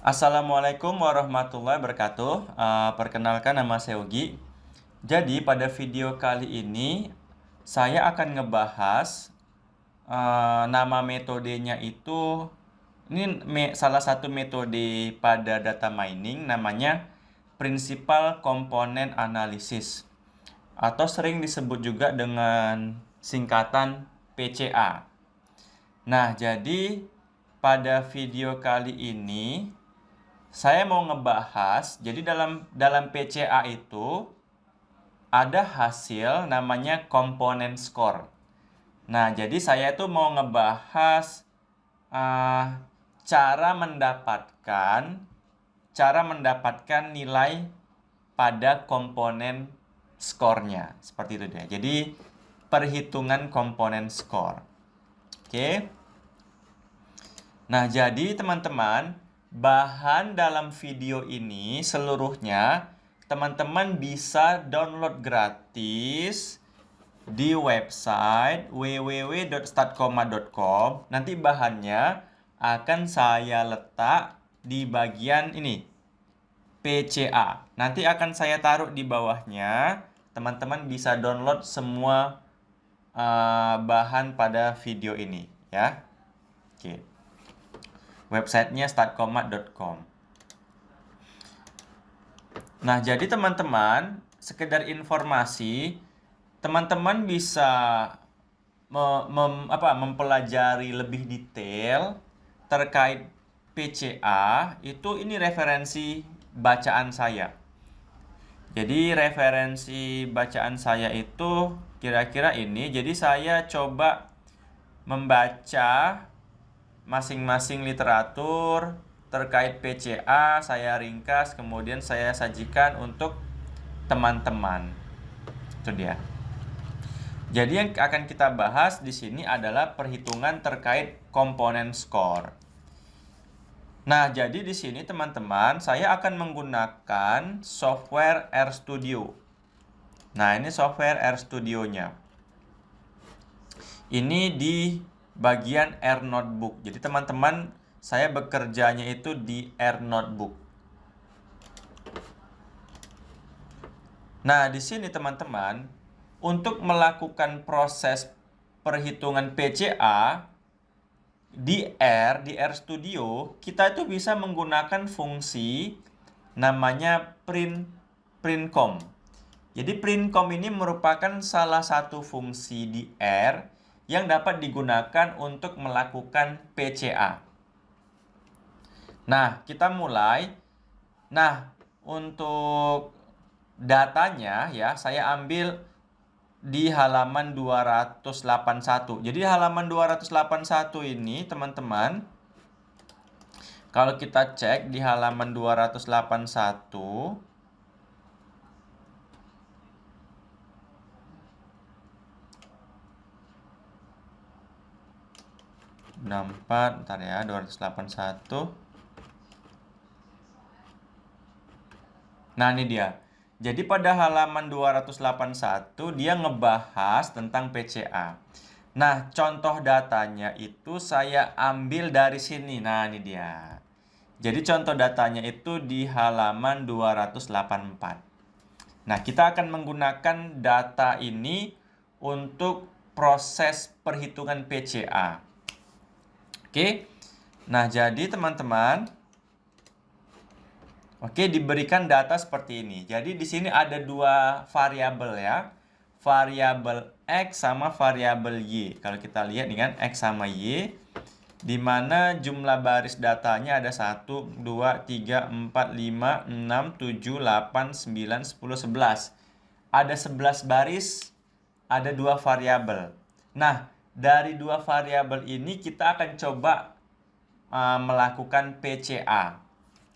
Assalamualaikum warahmatullahi wabarakatuh. Perkenalkan, nama saya Ugi. Jadi pada video kali ini saya akan ngebahas nama metodenya itu. Ini salah satu metode pada data mining, namanya Principal Component Analysis, atau sering disebut juga dengan singkatan PCA. Nah, jadi pada video kali ini saya mau ngebahas, jadi dalam PCA itu ada hasil namanya komponen score. Nah, jadi saya tuh mau ngebahas cara mendapatkan nilai pada komponen skornya. Seperti itu deh. Jadi perhitungan komponen skor. Oke. Nah, jadi teman-teman, bahan dalam video ini seluruhnya teman-teman bisa download gratis di website www.statcoma.com. Nanti bahannya akan saya letak di bagian ini, PCA. Nanti akan saya taruh di bawahnya. Teman-teman bisa download semua bahan pada video ini ya. Oke. Websitenya statcoma.com. Nah, jadi teman-teman, sekedar informasi, teman-teman bisa mempelajari lebih detail terkait PCA. Ini referensi bacaan saya. Jadi referensi bacaan saya itu kira-kira ini. Jadi saya coba membaca masing-masing literatur terkait PCA, saya ringkas, kemudian saya sajikan untuk teman-teman. Itu dia. Jadi yang akan kita bahas di sini adalah perhitungan terkait komponen skor. Nah, jadi di sini teman-teman, saya akan menggunakan software RStudio. Nah, ini software RStudio-nya. Ini di bagian R Notebook. Jadi teman-teman, saya bekerjanya itu di R Notebook. Nah, di sini teman-teman, untuk melakukan proses perhitungan PCA di RStudio, kita itu bisa menggunakan fungsi namanya printcom. Jadi printcom ini merupakan salah satu fungsi di R yang dapat digunakan untuk melakukan PCA. Nah, kita mulai. Nah, untuk datanya ya, saya ambil di halaman 281. Jadi halaman 281 ini, teman-teman, kalau kita cek di halaman 281, ntar ya, 281. Nah, ini dia. Jadi pada halaman 281 dia ngebahas tentang PCA. Nah, contoh datanya itu saya ambil dari sini. Nah, ini dia. Jadi contoh datanya itu di halaman 284. Nah, kita akan menggunakan data ini untuk proses perhitungan PCA. Oke. Nah, jadi teman-teman, diberikan data seperti ini. Jadi di sini ada dua variabel ya. Variabel X sama variabel Y. Kalau kita lihat dengan X sama Y, di mana jumlah baris datanya ada 1, 2, 3, 4, 5, 6, 7, 8, 9, 10, 11. Ada 11 baris, ada dua variabel. Nah, dari dua variabel ini kita akan coba melakukan PCA.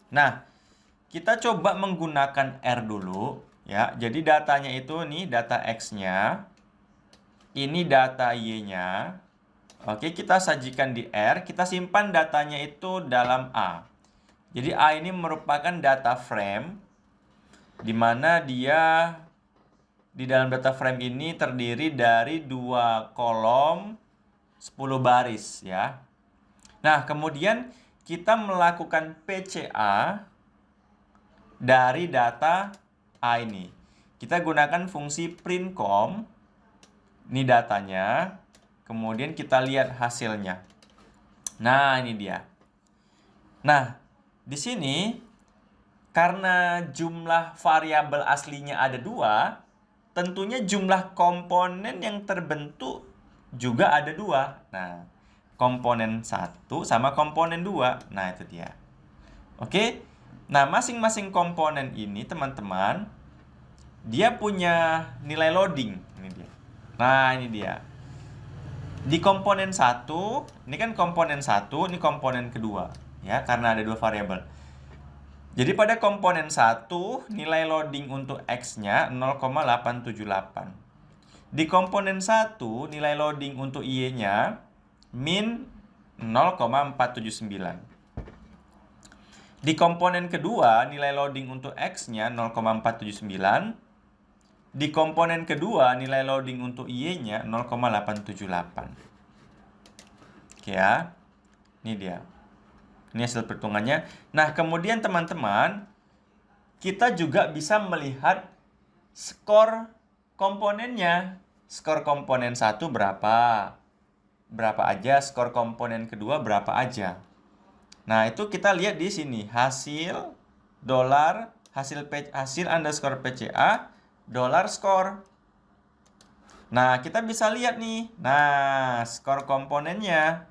Nah, kita coba menggunakan R dulu ya. Jadi datanya itu nih data X-nya. Ini data Y-nya. Oke, kita sajikan di R, kita simpan datanya itu dalam A. Jadi A ini merupakan data frame di mana dia di dalam data frame ini terdiri dari 2 kolom 10 baris ya. Nah, kemudian kita melakukan PCA dari data A ini. Kita gunakan fungsi printcom. Ini datanya. Kemudian kita lihat hasilnya. Nah, ini dia. Nah, di sini karena jumlah variabel aslinya ada 2, tentunya jumlah komponen yang terbentuk juga ada 2. Nah, komponen 1 sama komponen 2. Nah, itu dia. Oke. Nah, masing-masing komponen ini, teman-teman, dia punya nilai loading. Ini dia. Nah, ini dia. Di komponen 1, ini kan komponen 1, ini komponen kedua. Ya, karena ada 2 variabel. Jadi pada komponen 1, nilai loading untuk X-nya 0,878. Di komponen 1, nilai loading untuk Y-nya min 0,479. Di komponen kedua, nilai loading untuk X-nya 0,479. Di komponen kedua, nilai loading untuk Y-nya 0,878. Oke ya. Ini dia. Ini hasil perhitungannya. Nah, kemudian teman-teman, kita juga bisa melihat skor komponennya. Skor komponen 1 berapa? Berapa aja? Skor komponen kedua berapa aja? Nah, itu kita lihat di sini. Hasil dolar, hasil underscore PCA, dolar skor. Nah, kita bisa lihat nih. Nah, skor komponennya.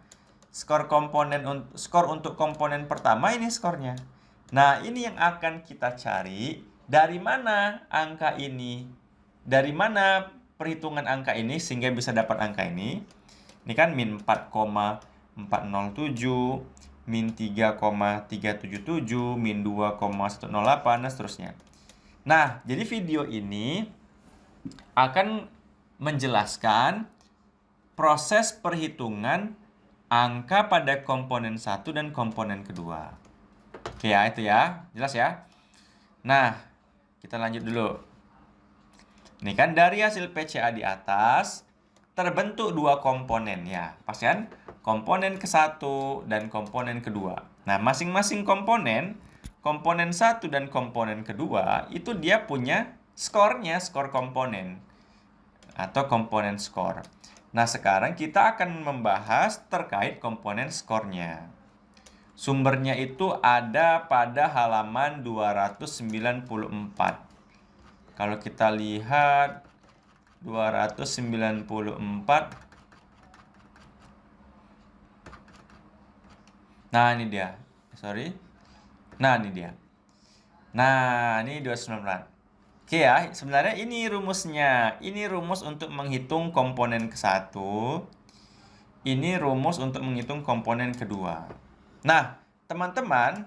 Skor untuk komponen pertama ini skornya. Nah, ini yang akan kita cari. Dari mana angka ini? Dari mana perhitungan angka ini sehingga bisa dapat angka ini? Ini kan min 4,407, min 3,377, min 2,108, dan seterusnya. Nah, jadi video ini akan menjelaskan proses perhitungan angka pada komponen 1 dan komponen kedua. Oke ya, itu ya. Jelas ya? Nah, kita lanjut dulu. Ini kan dari hasil PCA di atas terbentuk 2 komponen ya. Pas kan? Komponen ke-1 dan komponen kedua. Nah, masing-masing komponen 1 dan komponen kedua itu dia punya skornya, skor komponen atau komponen skor. Nah, sekarang kita akan membahas terkait komponen skornya. Sumbernya itu ada pada halaman 294. Kalau kita lihat 294. Nah, ini dia. Sorry. Nah, ini dia. Nah, ini 294. Oke ya, sebenarnya ini rumusnya. Ini rumus untuk menghitung komponen ke-1. Ini rumus untuk menghitung komponen kedua. Nah, teman-teman,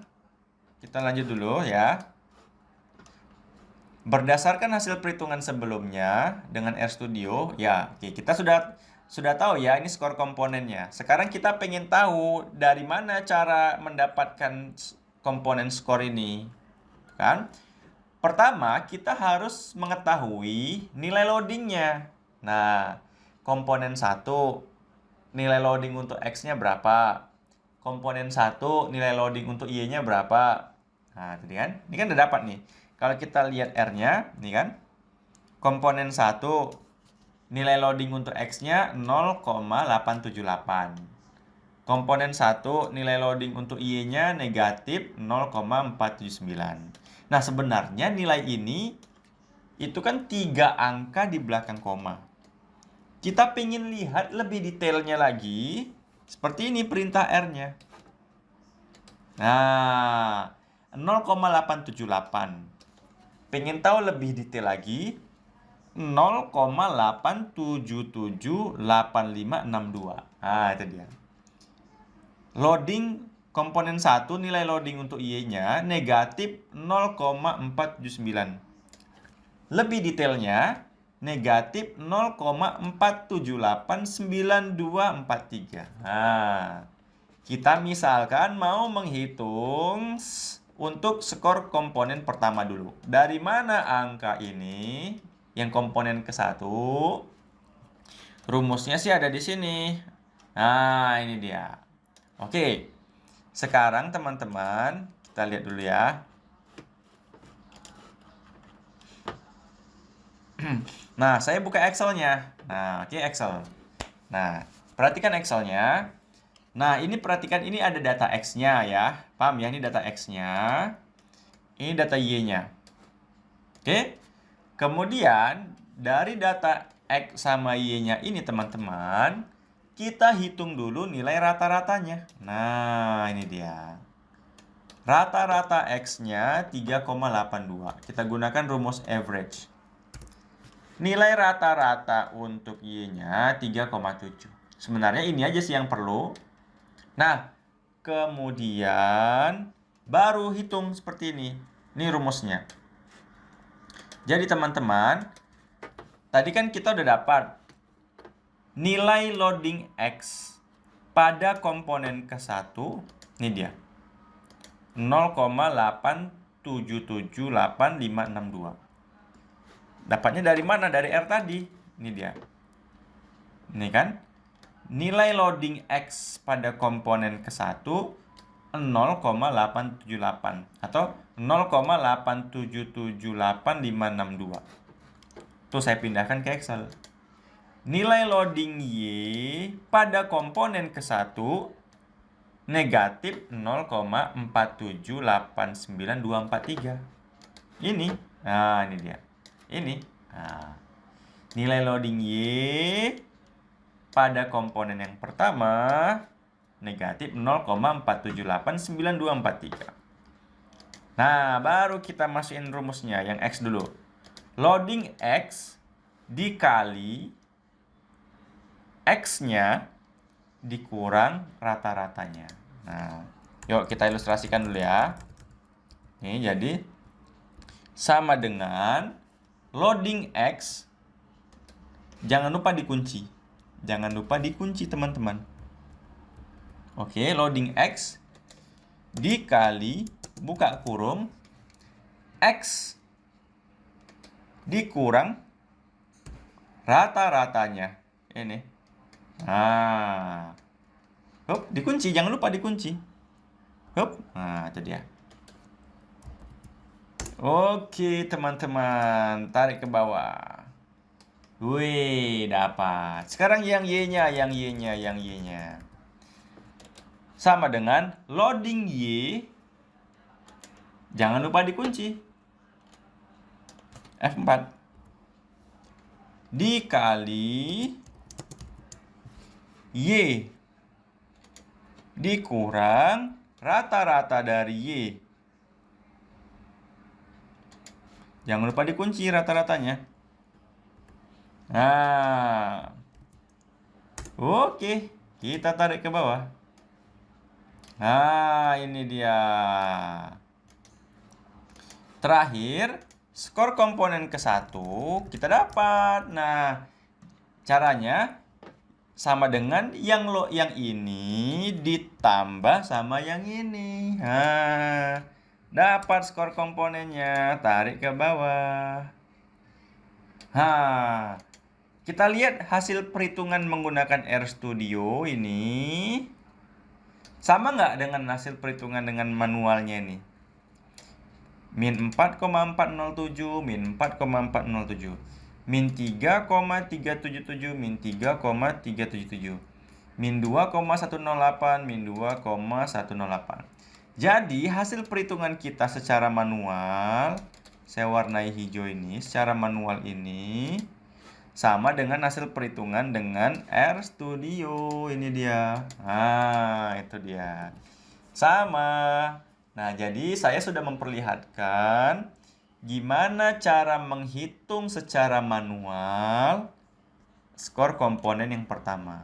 kita lanjut dulu ya. Berdasarkan hasil perhitungan sebelumnya dengan RStudio, ya, oke, kita sudah tahu ya ini skor komponennya. Sekarang kita pengen tahu dari mana cara mendapatkan komponen skor ini, kan? Pertama, kita harus mengetahui nilai loadingnya. Nah, komponen 1, nilai loading untuk X-nya berapa? Komponen 1, nilai loading untuk Y-nya berapa? Nah, tadi kan? Ini kan udah dapat nih. Kalau kita lihat R-nya, ini kan. Komponen 1, nilai loading untuk X-nya 0,878. Komponen 1, nilai loading untuk Y-nya negatif 0,479. Nah, sebenarnya nilai ini itu kan 3 angka di belakang koma. Kita pengen lihat lebih detailnya lagi. Seperti ini perintah R-nya. Nah, 0,878. Pengen tahu lebih detail lagi, 0,8778562. Nah, itu dia. Loading komponen 1, nilai loading untuk Y-nya negatif 0,479. Lebih detailnya, negatif 0,4789243. Nah, kita misalkan mau menghitung untuk skor komponen pertama dulu. Dari mana angka ini? Yang komponen ke-1. Rumusnya sih ada di sini. Nah, ini dia. Oke. Sekarang teman-teman, kita lihat dulu ya. Nah, saya buka Excel-nya. Nah, oke Excel. Nah, perhatikan Excel-nya. Nah, ini perhatikan ini ada data X-nya ya. Paham ya? Ini data X-nya. Ini data Y-nya. Oke. Kemudian, dari data X sama Y-nya ini teman-teman, kita hitung dulu nilai rata-ratanya. Nah, ini dia. Rata-rata X-nya 3,82. Kita gunakan rumus average. Nilai rata-rata untuk Y-nya 3,7. Sebenarnya ini aja sih yang perlu. Nah, kemudian baru hitung seperti ini. Ini rumusnya. Jadi teman-teman, tadi kan kita udah dapat nilai loading X pada komponen ke-1. Ini dia. 0,8778562. Dapatnya dari mana? Dari R tadi. Ini dia. Ini kan. Nilai loading X pada komponen ke-1 0,878 atau 0,8778562. Tuh saya pindahkan ke Excel. Nilai loading Y pada komponen ke-1 negatif 0,4789243. Ini. Nah, ini dia. Ini. Nah, nilai loading Y pada komponen yang pertama negatif 0,4789243. Nah, baru kita masukin rumusnya yang X dulu. Loading X dikali X-nya dikurang rata-ratanya. Nah, yuk kita ilustrasikan dulu ya. Ini jadi sama dengan loading X. Jangan lupa dikunci. Jangan lupa dikunci, teman-teman. Oke, loading X dikali, buka kurung, X dikurang rata-ratanya. Ini. Nah. Hup, dikunci. Jangan lupa dikunci. Hup. Nah, itu dia. Oke, teman-teman. Tarik ke bawah. Wih, dapat. Sekarang yang Y-nya. Sama dengan loading Y. Jangan lupa dikunci. F4. Dikali Y. Dikurang rata-rata dari Y. Jangan lupa dikunci rata-ratanya. Nah. Oke. Kita tarik ke bawah. Nah, ini dia. Terakhir, skor komponen ke-1 kita dapat. Nah, caranya sama dengan yang ini ditambah sama yang ini. Nah, dapat skor komponennya. Tarik ke bawah. Nah, kita lihat hasil perhitungan menggunakan RStudio ini. Sama nggak dengan hasil perhitungan dengan manualnya ini? Min 4,407, min 4,407. Min 3,377, min 3,377. Min 2,108, min 2,108. Jadi, hasil perhitungan kita secara manual, saya warnai hijau ini, secara manual ini, sama dengan hasil perhitungan dengan RStudio. Ini dia. Nah, itu dia. Sama. Nah, jadi saya sudah memperlihatkan gimana cara menghitung secara manual skor komponen yang pertama.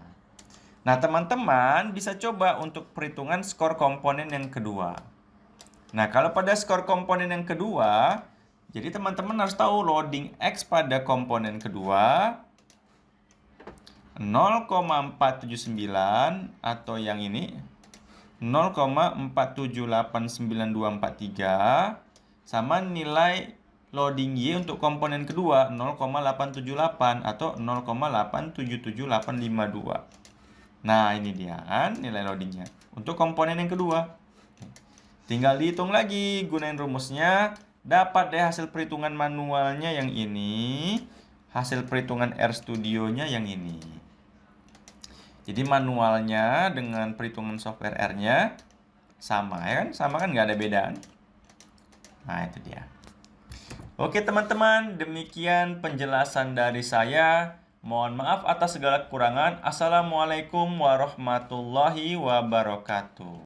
Nah, teman-teman bisa coba untuk perhitungan skor komponen yang kedua. Nah, kalau pada skor komponen yang kedua, jadi teman-teman harus tahu loading X pada komponen kedua 0,479 atau yang ini 0,4789243 sama nilai loading Y untuk komponen kedua 0,878 atau 0,877852. Nah, ini dia kan nilai loadingnya untuk komponen yang kedua. Tinggal dihitung lagi, gunain rumusnya. Dapat deh hasil perhitungan manualnya yang ini. Hasil perhitungan RStudio-nya yang ini. Jadi manualnya dengan perhitungan software R-nya sama ya kan? Sama kan, nggak ada bedaan. Nah, itu dia. Oke teman-teman, demikian penjelasan dari saya. Mohon maaf atas segala kekurangan. Assalamualaikum warahmatullahi wabarakatuh.